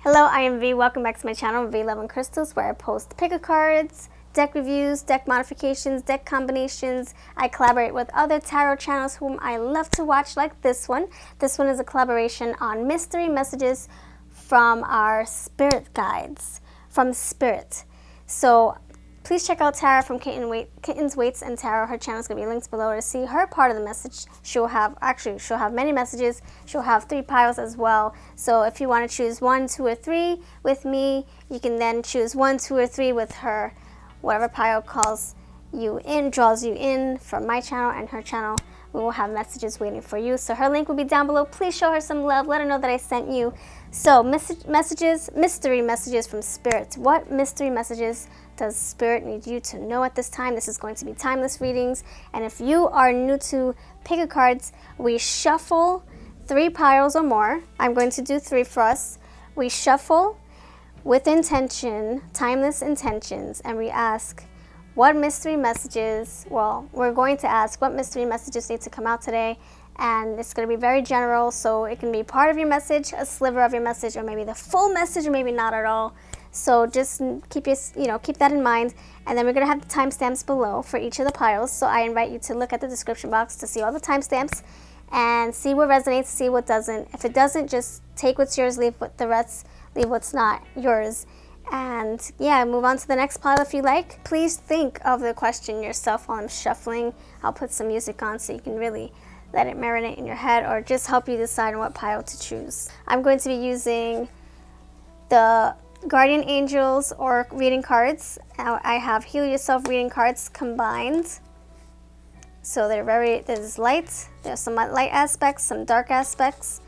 Hello, I am V. Welcome back to my channel, V Love and Crystals, where I post pick-a cards, deck reviews, deck modifications, deck combinations. I collaborate with other tarot channels whom I love to watch, like this one. This one is a collaboration on mystery messages from our spirit guides, from Spirit. So please check out Tara from Kittens, Weights, and Tarot. Her channel is going to be linked below to see her part of the message. She'll have many messages. She'll have 3 piles as well. So if you want to choose 1, 2, or 3 with me, you can then choose 1, 2, or 3 with her. Whatever pile calls you in, draws you in from my channel and her channel. We will have messages waiting for you. So her link will be down below. Please show her some love. Let her know that I sent you. So mystery messages from Spirit. What mystery messages does Spirit need you to know at this time? This is going to be timeless readings. And if you are new to pick-a cards, we shuffle 3 piles or more. I'm going to do 3 for us. We shuffle with intention, timeless intentions, and we ask, what mystery messages, we're going to ask what mystery messages need to come out today, and it's going to be very general, so it can be part of your message, a sliver of your message, or maybe the full message, or maybe not at all. So just keep that in mind, and then we're going to have the timestamps below for each of the piles, so I invite you to look at the description box to see all the timestamps, and see what resonates, see what doesn't. If it doesn't, just take what's yours, leave what the rest, leave what's not yours. And yeah, move on to the next pile if you like. Please think of the question yourself while I'm shuffling. I'll put some music on so you can really let it marinate in your head, or just help you decide on what pile to choose. I'm going to be using the Guardian Angels or reading cards. I have Heal Yourself reading cards combined. So there's light, there's some light aspects, some dark aspects.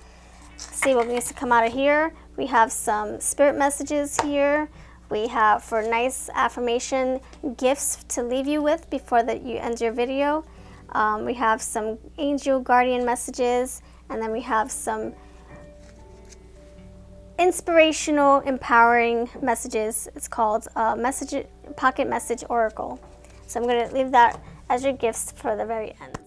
See what needs to come out of here. We have some spirit messages here. We have, for nice affirmation gifts to leave you with before you end your video. We have some angel guardian messages, and then we have some inspirational, empowering messages. It's called Pocket Message Oracle. So I'm going to leave that as your gifts for the very end.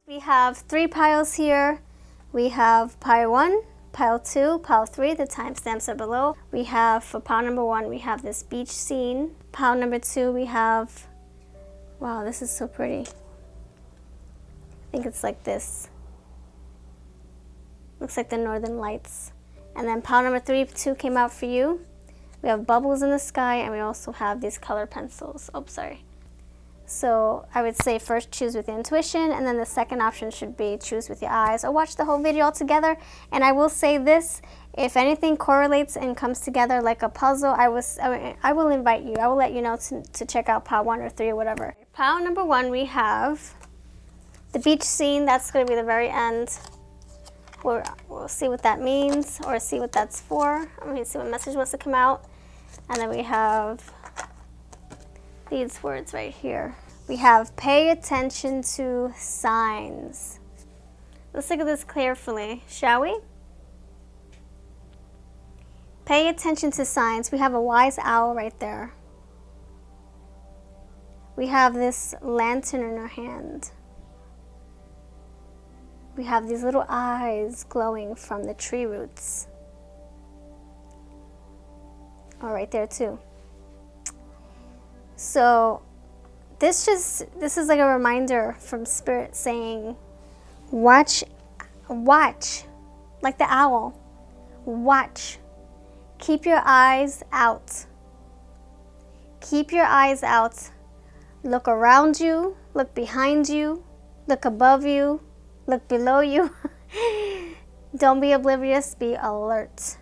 We have 3 piles here. We have pile 1, pile 2, pile 3. The timestamps are below. We have, for pile number 1, we have this beach scene. Pile number 2, we have, wow, this is so pretty. I think it's like this. Looks like the northern lights. And then pile number 3, 2 came out for you. We have bubbles in the sky, and we also have these color pencils. Oh, sorry. So I would say first choose with your intuition, and then the second option should be choose with your eyes, or watch the whole video all together. And I will say this, if anything correlates and comes together like a puzzle, I will invite you. I will let you know to check out pile 1 or 3 or whatever. Pile number 1, we have the beach scene. That's going to be the very end. We'll see what that means, or see what that's for. I'm going to see what message wants to come out. And then we have these words right here. We have pay attention to signs. Let's look at this carefully, shall we? Pay attention to signs. We have a wise owl right there. We have this lantern in our hand. We have these little eyes glowing from the tree roots. Oh, right there too. So this is like a reminder from Spirit saying, watch, like the owl, watch. Keep your eyes out. Keep your eyes out. Look around you, look behind you, look above you, look below you. Don't be oblivious, be alert.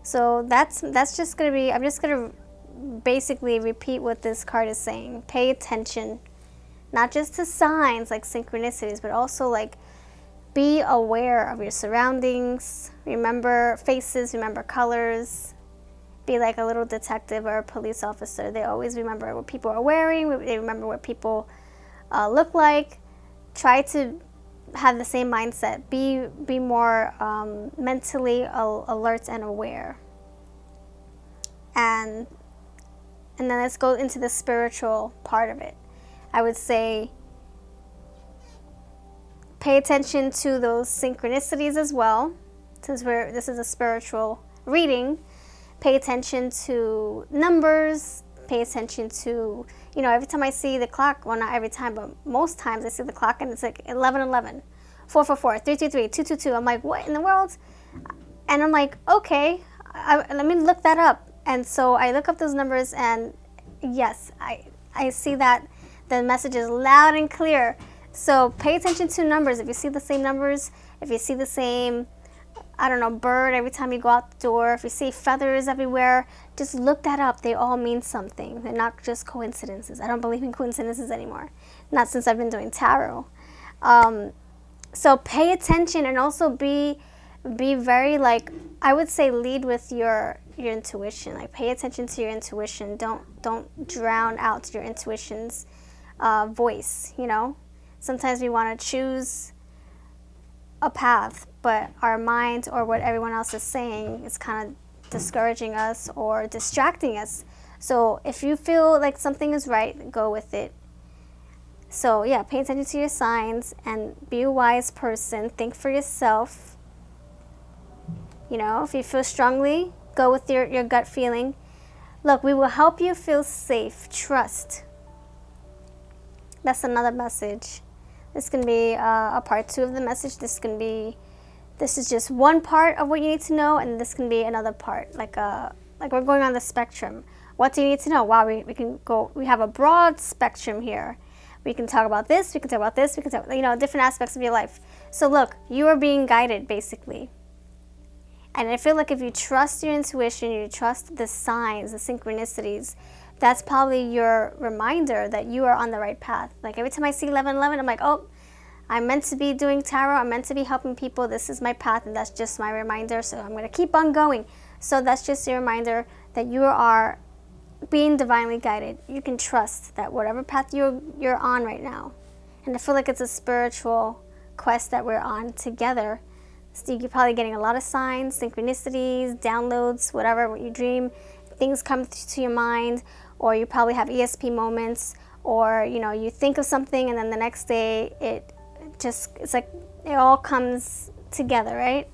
So that's just going to be, I'm just going to basically repeat what this card is saying. Pay attention, not just to signs like synchronicities, but also like be aware of your surroundings. Remember faces, remember colors. Be like a little detective or a police officer. They always remember what people are wearing. They remember what people look like. Try to have the same mindset. Be more mentally alert and aware. And then let's go into the spiritual part of it. I would say pay attention to those synchronicities as well, since this is a spiritual reading. Pay attention to numbers. Pay attention to, every time I see the clock, well, not every time, but most times I see the clock and it's like 11:11, 4:44, 3:23, 2:22. I'm like, what in the world? And I'm like, okay, let me look that up. And so I look up those numbers, and yes, I see that the message is loud and clear. So pay attention to numbers. If you see the same numbers, if you see the same, bird every time you go out the door, if you see feathers everywhere, just look that up. They all mean something. They're not just coincidences. I don't believe in coincidences anymore. Not since I've been doing tarot. So pay attention, and also be very, I would say, lead with your intuition. Like, pay attention to your intuition. Don't drown out your intuition's voice. Sometimes we want to choose a path, but our mind or what everyone else is saying is kind of discouraging us or distracting us. So if you feel like something is right, go with it. So yeah, pay attention to your signs and be a wise person. Think for yourself. If you feel strongly, go with your gut feeling. Look, we will help you feel safe. Trust. That's another message. This can be a part 2 of the message. This is just one part of what you need to know, and this can be another part. Like we're going on the spectrum. What do you need to know? Wow, we have a broad spectrum here. We can talk about this, we can talk about this, we can talk, different aspects of your life. So look, you are being guided, basically. And I feel like if you trust your intuition, you trust the signs, the synchronicities, that's probably your reminder that you are on the right path. Like, every time I see 11:11, I'm like, oh, I'm meant to be doing tarot. I'm meant to be helping people. This is my path, and that's just my reminder. So I'm going to keep on going. So that's just a reminder that you are being divinely guided. You can trust that whatever path you're on right now, and I feel like it's a spiritual quest that we're on together. So you're probably getting a lot of signs, synchronicities, downloads, whatever, what you dream. Things come to your mind, or you probably have ESP moments, or you think of something and then the next day it's like it all comes together, right?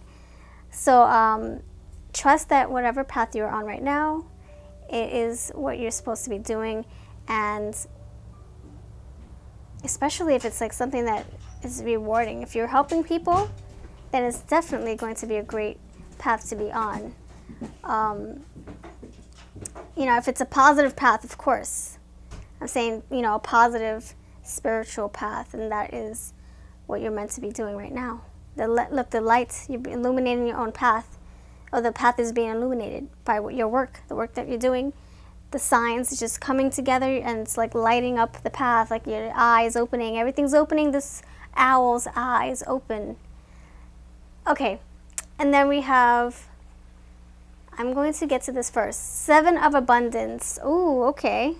So trust that whatever path you're on right now, it is what you're supposed to be doing, and especially if it's like something that is rewarding. If you're helping people, then it's definitely going to be a great path to be on. If it's a positive path, of course. I'm saying, a positive spiritual path, and that is what you're meant to be doing right now. Look, the light, you're illuminating your own path, or the path is being illuminated by your work, the work that you're doing. The signs is just coming together, and it's like lighting up the path, like your eyes opening. Everything's opening. This owl's eyes open. Okay, and then we have, I'm going to get to this first. 7 of Abundance. Ooh, okay.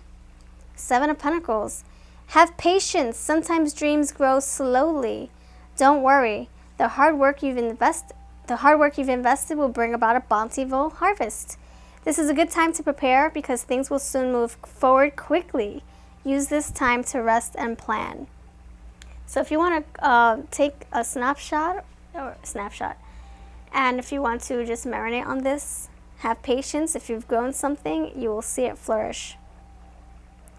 7 of Pentacles. Have patience. Sometimes dreams grow slowly. Don't worry. The hard work you've invested will bring about a bountiful harvest. This is a good time to prepare because things will soon move forward quickly. Use this time to rest and plan. So if you want to take a snapshot, and if you want to just marinate on this, have patience. If you've grown something, you will see it flourish.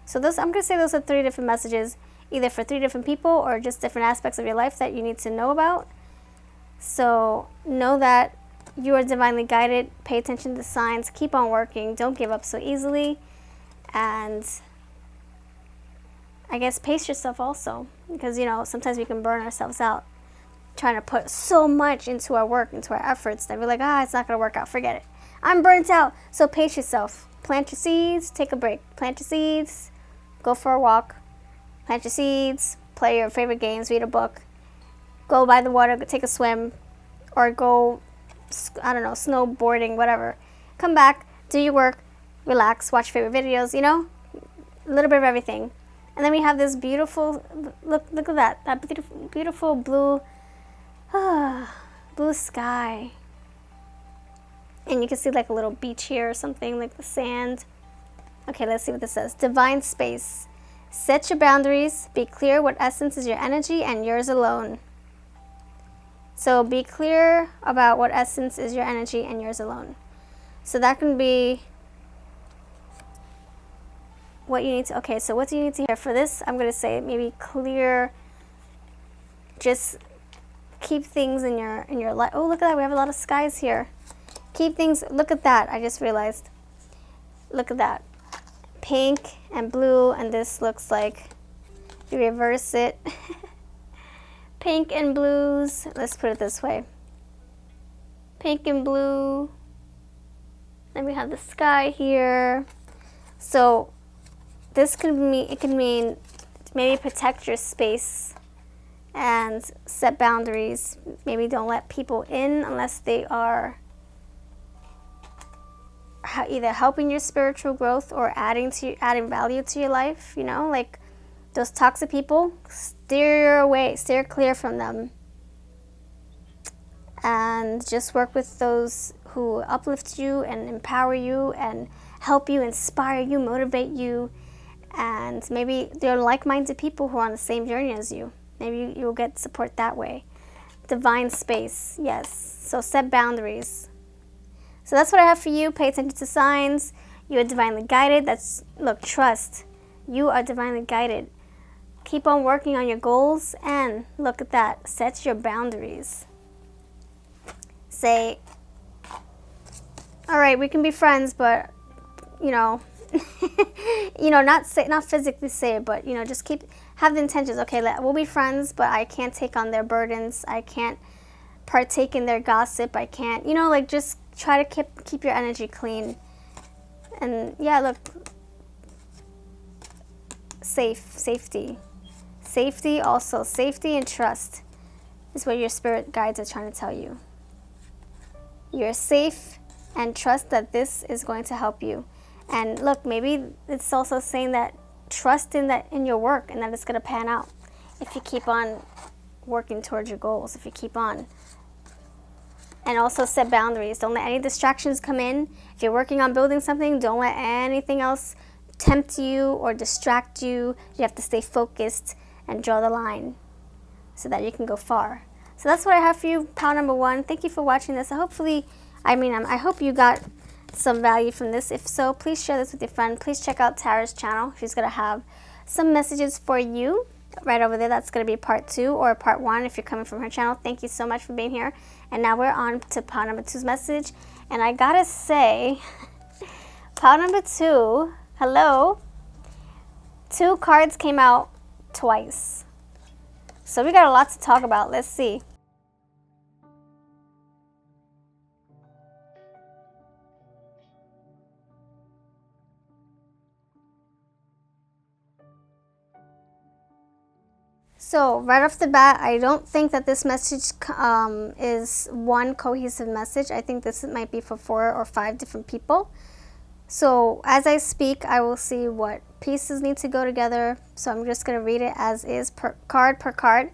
So I'm going to say those are 3 different messages, either for 3 different people or just different aspects of your life that you need to know about. So know that you are divinely guided. Pay attention to the signs. Keep on working. Don't give up so easily. And I guess pace yourself also, because sometimes we can burn ourselves out trying to put so much into our work, into our efforts, that we're like, it's not going to work out. Forget it. I'm burnt out. So pace yourself. Plant your seeds. Take a break. Plant your seeds. Go for a walk. Plant your seeds. Play your favorite games. Read a book. Go by the water. Go take a swim. Or go, snowboarding, whatever. Come back. Do your work. Relax. Watch favorite videos. A little bit of everything. And then we have this beautiful, look at that beautiful blue, blue sky. And you can see like a little beach here or something, like the sand. Okay, let's see what this says. Divine space. Set your boundaries. Be clear what essence is your energy and yours alone. So be clear about what essence is your energy and yours alone. So that can be what you need to, okay, so what do you need to hear for this? I'm going to say maybe clear, just keep things in your life. Oh, look at that. We have a lot of skies here. Keep things, look at that. I just realized. Look at that. Pink and blue, and this looks like, you reverse it. Pink and blues. Let's put it this way. Pink and blue. Then we have the sky here. So this can mean, it can mean maybe protect your space and set boundaries. Maybe don't let people in unless they are either helping your spiritual growth or adding value to your life. You know, like those toxic people, steer away, steer clear from them, and just work with those who uplift you and empower you and help you, inspire you, motivate you. And maybe they're like-minded people who are on the same journey as you. Maybe you'll get support that way. Divine space, yes. So set boundaries. So that's what I have for you. Pay attention to signs. You are divinely guided. Look, trust. You are divinely guided. Keep on working on your goals, and look at that. Set your boundaries. Say, all right, we can be friends, but, you know, not physically say it, but, just have the intentions. Okay, we'll be friends, but I can't take on their burdens. I can't partake in their gossip. I can't, just try to keep your energy clean. And yeah, look, safety also. Safety and trust is what your spirit guides are trying to tell you. You're safe, and trust that this is going to help you. And look, maybe it's also saying that trust in your work, and that it's going to pan out if you keep on working towards your goals, if you keep on. And also set boundaries. Don't let any distractions come in. If you're working on building something, don't let anything else tempt you or distract you. You have to stay focused and draw the line so that you can go far. So that's what I have for you, pal number 1. Thank you for watching this. I hope you got some value from this. If so, please share this with your friend. Please check out Tara's channel. She's going to have some messages for you right over there. That's going to be part 2 or part 1 if you're coming from her channel. Thank you so much for being here. And now we're on to pile number 2's message. And I gotta say, pile number 2, hello. 2 cards came out twice. So we got a lot to talk about. Let's see. So right off the bat, I don't think that this message is one cohesive message. I think this might be for 4 or 5 different people. So as I speak, I will see what pieces need to go together. So I'm just going to read it as is, per card.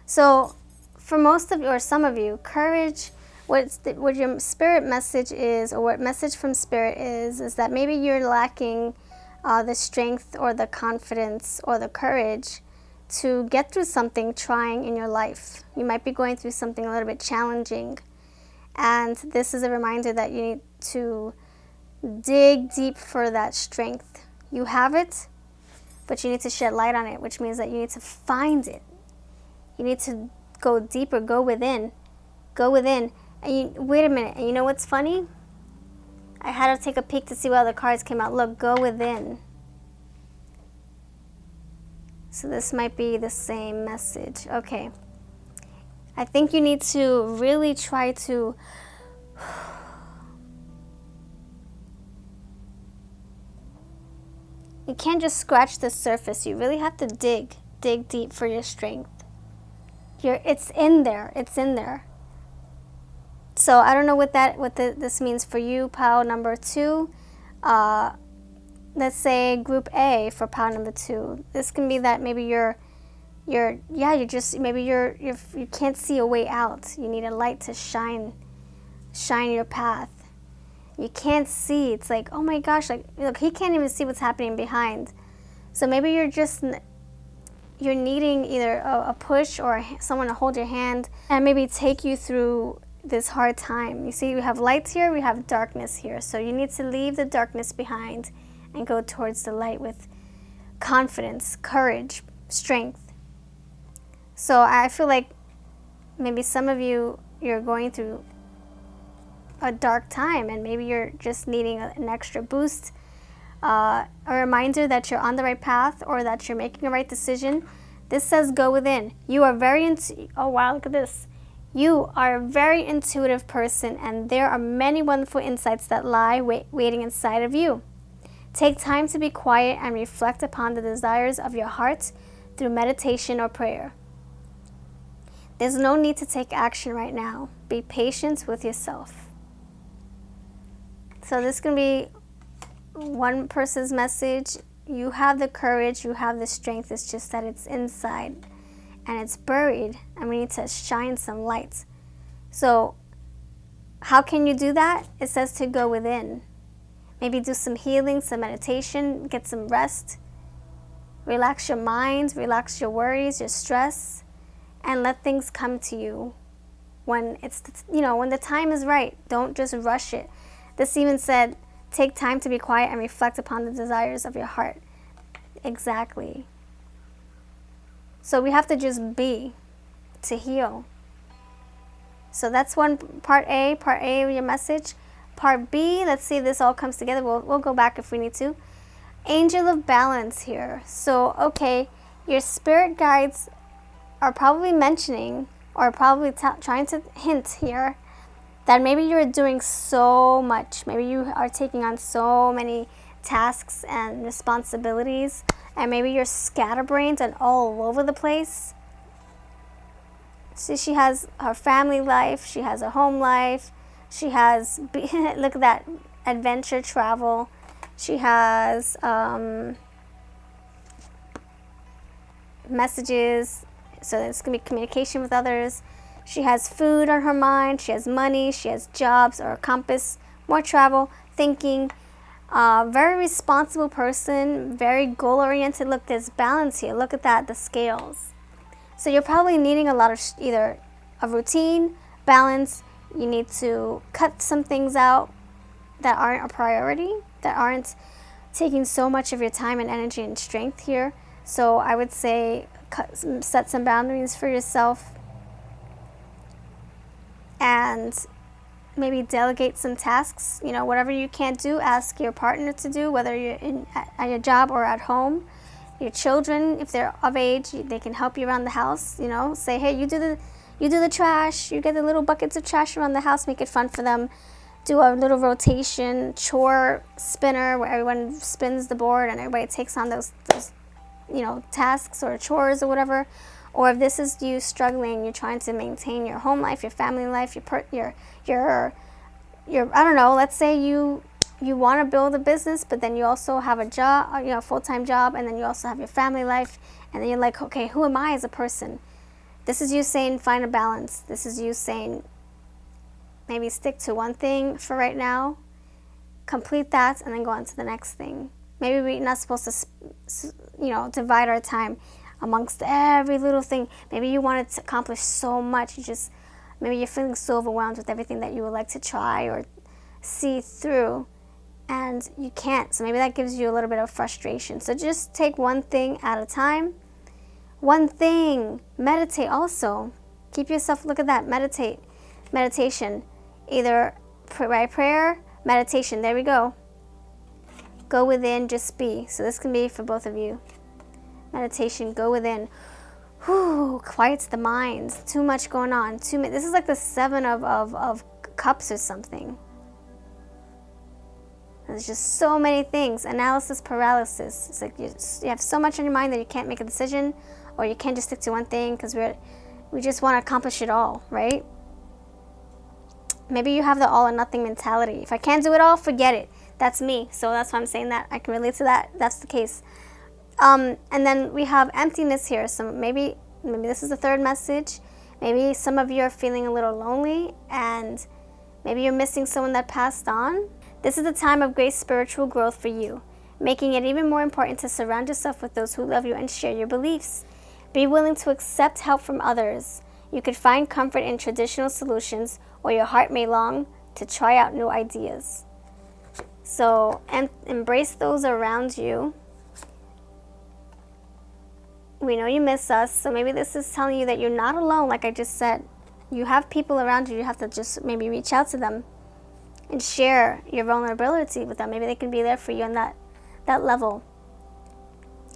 So for most of you, or some of you, courage, what your spirit message is, or what message from spirit is that maybe you're lacking the strength or the confidence or the courage to get through something trying in your life. You might be going through something a little bit challenging. And this is a reminder that you need to dig deep for that strength. You have it, but you need to shed light on it, which means that you need to find it. You need to go deeper, go within. Go within. And wait a minute, and you know what's funny? I had to take a peek to see what other cards came out. Look, go within. So this might be the same message. Okay. I think you need to really try to you can't just scratch the surface. You really have to dig deep for your strength. It's in there. It's in there. So I don't know what this means for you, pile number 2. let's say group A for pile number 2. This can be that maybe you can't see a way out. You need a light to shine your path. You can't see. It's like, oh my gosh, like, look, he can't even see what's happening behind. So maybe you're needing either a push or someone to hold your hand and maybe take you through this hard time. You see, we have lights here, we have darkness here. So you need to leave the darkness behind and go towards the light with confidence, courage, strength. So I feel like maybe some of you, you're going through a dark time and maybe you're just needing an extra boost, a reminder that you're on the right path or that you're making a right decision. This says go within. You are oh wow, look at this. You are a very intuitive person and there are many wonderful insights that lie waiting inside of you. Take time to be quiet and reflect upon the desires of your heart through meditation or prayer. There's no need to take action right now. Be patient with yourself. So this can be one person's message. You have the courage, you have the strength, it's just that it's inside and it's buried and we need to shine some light. So how can you do that? It says to go within. Maybe do some healing, some meditation, get some rest. Relax your mind, relax your worries, your stress, and let things come to you when when the time is right. Don't just rush it. This even said, take time to be quiet and reflect upon the desires of your heart. Exactly. So we have to just be to heal. So that's part A of your message. Part B, let's see if this all comes together. We'll go back if we need to. Angel of balance here. So, okay, your spirit guides are probably mentioning or probably trying to hint here that maybe you're doing so much. Maybe you are taking on so many tasks and responsibilities, and maybe you're scatterbrained and all over the place. See, she has her family life, she has a home life, she has, look at that, adventure travel, she has messages, so it's going to be communication with others. She has food on her mind, she has money, she has jobs or a compass, more travel, thinking. Very responsible person, very goal-oriented. Look, there's balance here. Look at that, the scales. So you're probably needing a lot of either a routine, balance. You need to cut some things out that aren't a priority, that aren't taking so much of your time and energy and strength here. So I would say set some boundaries for yourself and maybe delegate some tasks. Whatever you can't do, ask your partner to do, whether you're at your job or at home. Your children, if they're of age, they can help you around the house. Say, hey, you do the trash, you get the little buckets of trash around the house, make it fun for them. Do a little rotation, chore spinner where everyone spins the board and everybody takes on those tasks or chores or whatever. Or if this is you struggling, you're trying to maintain your home life, your family life, your I don't know, let's say you want to build a business, but then you also have a job, a full-time job, and then you also have your family life, and then you're like, okay, who am I as a person? This is you saying find a balance. This is you saying maybe stick to one thing for right now, complete that, and then go on to the next thing. Maybe we're not supposed to, divide our time amongst every little thing. Maybe you wanted to accomplish so much, maybe you're feeling so overwhelmed with everything that you would like to try or see through, and you can't. So maybe that gives you a little bit of frustration. So just take one thing at a time. One thing. Meditate also. Keep yourself, look at that, meditation. Either by prayer, meditation, there we go. Go within, just be. So this can be for both of you. Meditation, go within. Whew, quiets the mind. Too much going on. This is like the 7 of cups or something. There's just so many things. Analysis paralysis. It's like you have so much on your mind that you can't make a decision, or you can't just stick to one thing because we just want to accomplish it all, right? Maybe you have the all or nothing mentality. If I can't do it all, forget it. That's me. So that's why I'm saying that. I can relate to that. That's the case. And then we have emptiness here. So maybe this is the third message. Maybe some of you are feeling a little lonely, and maybe you're missing someone that passed on. This is a time of great spiritual growth for you, making it even more important to surround yourself with those who love you and share your beliefs. Be willing to accept help from others. You could find comfort in traditional solutions, or your heart may long to try out new ideas. So, embrace those around you. We know you miss us, so maybe this is telling you that you're not alone, like I just said. You have people around you. You have to just maybe reach out to them and share your vulnerability with them. Maybe they can be there for you on that level.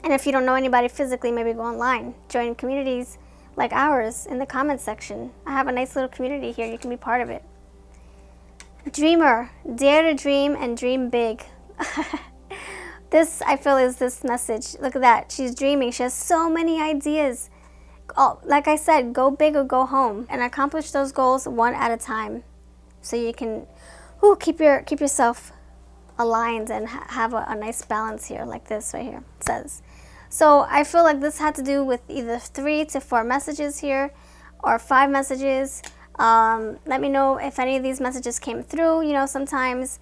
And if you don't know anybody physically, maybe go online. Join communities like ours in the comments section. I have a nice little community here. You can be part of it. Dreamer, dare to dream and dream big. This, I feel, is this message. Look at that. She's dreaming. She has so many ideas. Oh, like I said, go big or go home, and accomplish those goals one at a time, so you can keep yourself aligned and have a nice balance here, like this right here it says. So I feel like this had to do with either 3 to 4 messages here, or 5 messages. Let me know if any of these messages came through. You know, sometimes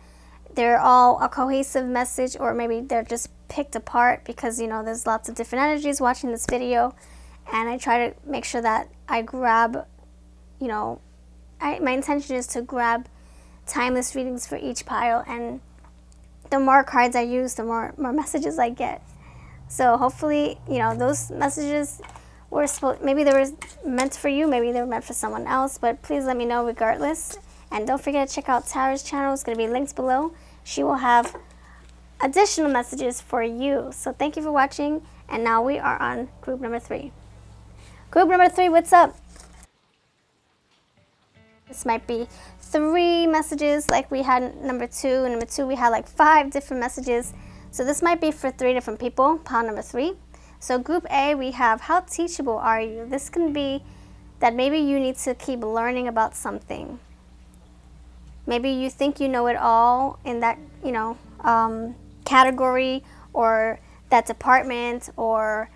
they're all a cohesive message, or maybe they're just picked apart because, you know, there's lots of different energies watching this video, and I try to make sure that I grab, you know, my intention is to grab timeless readings for each pile, and the more cards I use, the more messages I get. So hopefully, you know, those messages were maybe they were meant for you, maybe they were meant for someone else, but please let me know regardless. And don't forget to check out Tara's channel. It's going to be linked below. She will have additional messages for you. So thank you for watching, and now we are on group number 3. Group number 3, what's up? This might be 3 messages like we had number 2. And number 2, we had like 5 different messages. So this might be for 3 different people, pile number 3. So group A, we have, how teachable are you? This can be that maybe you need to keep learning about something. Maybe you think you know it all in that, you know, category or that department or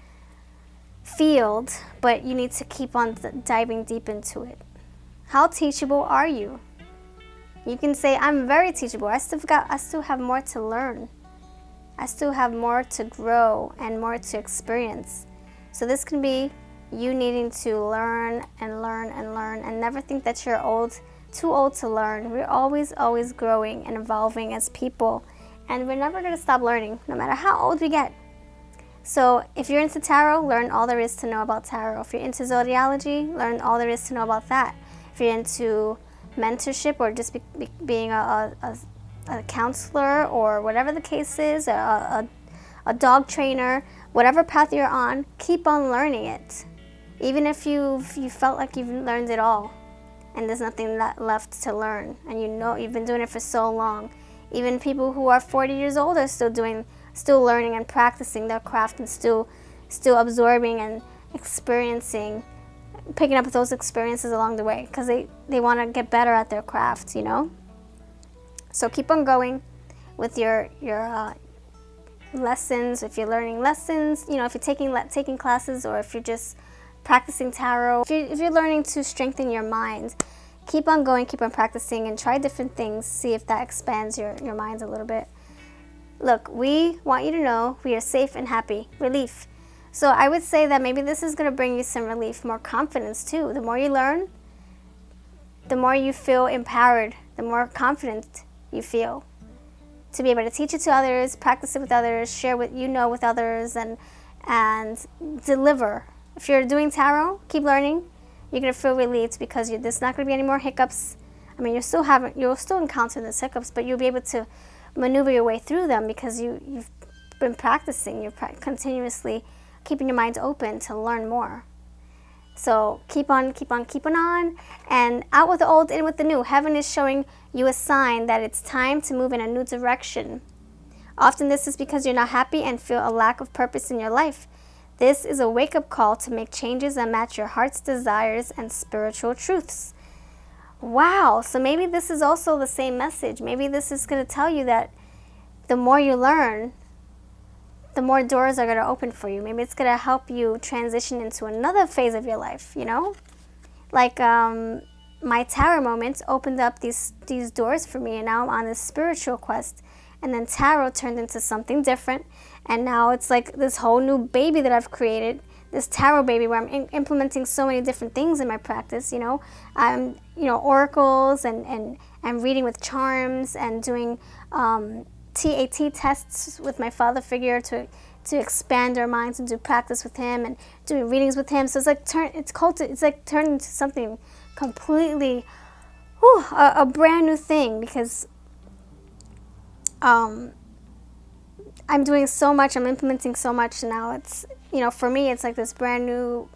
field, but you need to keep on diving deep into it. How teachable are you? You can say, I'm very teachable. I still have more to learn. I still have more to grow and more to experience. So this can be you needing to learn and learn and learn, and never think that you're too old to learn. We're always growing and evolving as people, and we're never going to stop learning, no matter how old we get. So if you're into tarot, learn all there is to know about tarot. If you're into zodiology, learn all there is to know about that. If you're into mentorship or just being a counselor, or whatever the case is, a dog trainer, whatever path you're on, keep on learning it. Even if you felt like you've learned it all and there's nothing left to learn, and you know you've been doing it for so long. Even people who are 40 years old are still learning and practicing their craft, and still absorbing and experiencing, picking up those experiences along the way, because they want to get better at their craft, you know. So keep on going with your lessons. If you're learning lessons, you know, if you're taking classes, or if you're just practicing tarot, if you're learning to strengthen your mind, keep on going, keep on practicing, and try different things. See if that expands your mind a little bit. Look, we want you to know we are safe and happy. Relief. So I would say that maybe this is going to bring you some relief, more confidence too. The more you learn, the more you feel empowered, the more confident you feel to be able to teach it to others, practice it with others, share what you know with others, and deliver. If you're doing tarot, keep learning. You're going to feel relieved, because there's not going to be any more hiccups. I mean, you'll still encounter those hiccups, but you'll be able to maneuver your way through them, because you've been practicing. You're continuously keeping your mind open to learn more. So keep on, and out with the old, in with the new. Heaven is showing you a sign that it's time to move in a new direction. Often this is because you're not happy and feel a lack of purpose in your life. This is a wake-up call to make changes that match your heart's desires and spiritual truths. Wow, so maybe this is also the same message. Maybe this is going to tell you that the more you learn, the more doors are going to open for you. Maybe it's going to help you transition into another phase of your life, you know? Like my tarot moments opened up these doors for me, and now I'm on this spiritual quest. And then tarot turned into something different, and now it's like this whole new baby that I've created, this tarot baby, where I'm implementing so many different things in my practice, you know. I'm, you know, oracles and reading with charms and doing TAT tests with my father figure to expand our minds and do practice with him, and doing readings with him. So it's like it's like turned into something completely, a brand new thing, because I'm doing so much, I'm implementing so much now. It's, you know, for me, it's like this brand new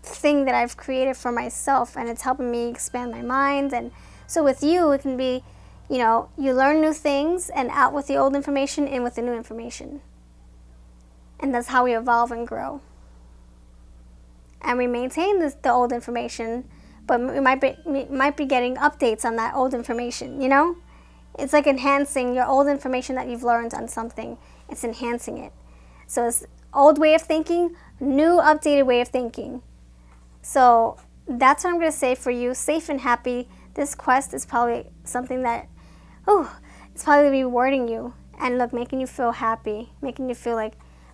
thing that I've created for myself, and it's helping me expand my mind. And so with you, it can be, you know, you learn new things, and out with the old information, in with the new information. And that's how we evolve and grow. And we maintain the old information, but we might be getting updates on that old information, you know? It's like enhancing your old information that you've learned on something. It's enhancing it. So it's old way of thinking, new updated way of thinking. So that's what I'm going to say for you. Safe and happy. This quest is probably something that, it's probably rewarding you. And look, making you feel happy. Making you feel like,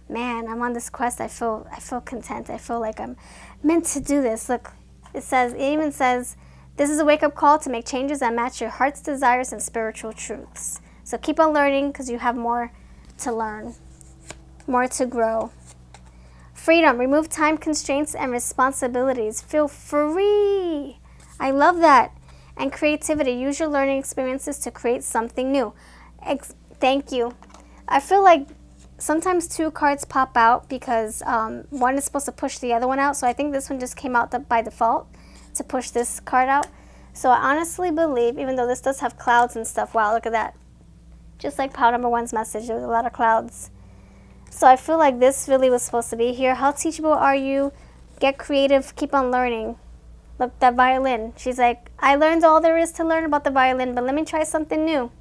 man, I'm on this quest. I feel content. I feel like I'm meant to do this. Look, it even says, this is a wake-up call to make changes that match your heart's desires and spiritual truths. So keep on learning, because you have more to learn, more to grow. Freedom. Remove time constraints and responsibilities. Feel free. I love that. And creativity. Use your learning experiences to create something new. Thank you. I feel like sometimes two cards pop out because one is supposed to push the other one out. So I think this one just came out by default to push this card out. So I honestly believe, even though this does have clouds and stuff, wow, look at that. Just like pile number one's message, there was a lot of clouds. So I feel like this really was supposed to be here. How teachable are you? Get creative, keep on learning. Look, that violin. She's like, I learned all there is to learn about the violin, but let me try something new.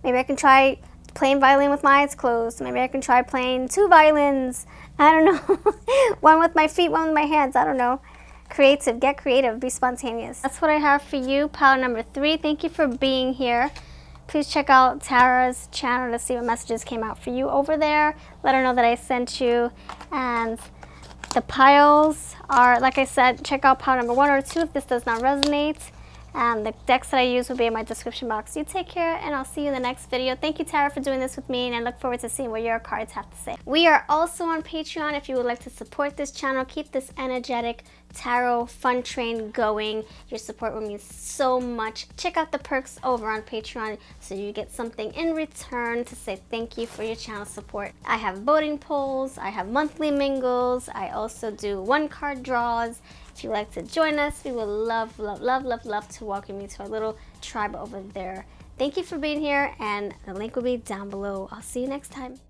Maybe I can try playing violin with my eyes closed. Maybe I can try playing two violins. I don't know. One with my feet, one with my hands. I don't know. Creative, get creative, be spontaneous. That's what I have for you, pile number 3. Thank you for being here. Please check out Tara's channel to see what messages came out for you over there. Let her know that I sent you. And the piles are, like I said, check out pile number 1 or 2 if this does not resonate. And the decks that I use will be in my description box. You take care, and I'll see you in the next video. Thank you, Tara, for doing this with me, and I look forward to seeing what your cards have to say. We are also on Patreon if you would like to support this channel. Keep this energetic tarot fun train going. Your support will mean so much. Check out the perks over on Patreon so you get something in return to say thank you for your channel support. I have voting polls, I have monthly mingles, I also do 1-card draws. If you'd like to join us, we would love, love, love, love, love to welcome you to our little tribe over there. Thank you for being here, and the link will be down below. I'll see you next time.